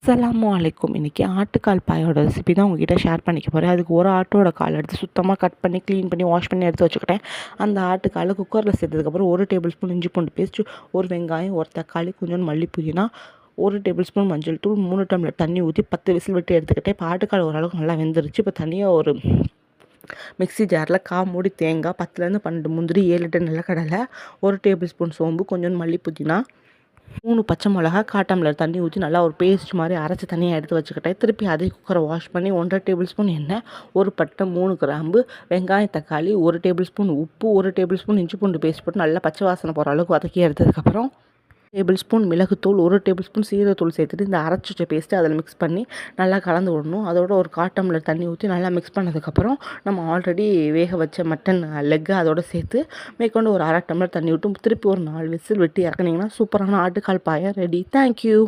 அஸ்ஸலாமு அலைக்கும். இன்றைக்கி ஆட்டுக்கால் பாயோட ரெசிபி தான் உங்ககிட்ட ஷேர் பண்ணிக்க போகிறேன். அதுக்கு ஒரு ஆட்டோட கால் எடுத்து சுத்தமாக கட் பண்ணி க்ளீன் பண்ணி வாஷ் பண்ணி எடுத்து வச்சுக்கிட்டேன். அந்த ஆட்டுக்காலை குக்கரில் சேர்த்ததுக்கப்புறம் 1 டேபிள் ஸ்பூன் இஞ்சி பூண்டு பேஸ்ட், ஒரு வெங்காயம், ஒரு தக்காளி, கொஞ்சோண்டு மல்லி புதினா, 1 டேபிள் ஸ்பூன் மஞ்சள் தூள், 3 டம்ளர் தண்ணி ஊற்றி 10 விசில் விட்டு எடுத்துக்கிட்டேன். இப்போ ஆட்டுக்கால் ஓரளவுக்கு நல்லா வெந்துருச்சு. இப்போ தனியாக ஒரு மிக்ஸி ஜாரில் மூடி தேங்காய், 10லேருந்து 12 முந்திரி, 7 8 நிலக்கடலை, 1 டேபிள் ஸ்பூன் சோம்பு, கொஞ்சோண்டு மல்லி புதினா, 3 பச்சை மிளகா, 1/4 டம்ளர் தண்ணி ஊற்றி நல்லா ஒரு பேஸ்ட் மாதிரி அரைச்சி தனியாக எடுத்து வச்சுக்கிட்டேன். திருப்பி அதே குக்கரை வாஷ் பண்ணி 1 1/2 டேபிள் ஸ்பூன் எண்ணெய், ஒரு பட்டை, 3 கிராம்பு, வெங்காயம், தக்காளி, 1 டேபிள் ஸ்பூன் உப்பு, 1 டேபிள் ஸ்பூன் இஞ்சி பூண்டு பேஸ்ட் போட்டு நல்லா பச்சை வாசனை போகிற அளவுக்கு வதக்கி எடுத்ததுக்கப்புறம் டேபிள் ஸ்பூன் மிளகுத்தூள், 1 டேபிள் ஸ்பூன் சீரகத்தூள் சேர்த்துட்டு இந்த அரைச்சி வச்ச பேஸ்ட்டு அதில் மிக்ஸ் பண்ணி நல்லா கலந்து விடணும். அதோட ஒரு 1/4 டம்ளர் தண்ணி ஊற்றி நல்லா மிக்ஸ் பண்ணதுக்கப்புறம் நம்ம ஆல்ரெடி வேக வச்ச மட்டன் லெக்கை அதோட சேர்த்து மேற்கொண்டு ஒரு 1/2 டம்ளர் தண்ணி விட்டு திருப்பி ஒரு 4 விசில் விட்டு இறக்குனீங்கன்னா சூப்பரான ஆட்டுக்கால் பாயா ரெடி. தேங்க்யூ.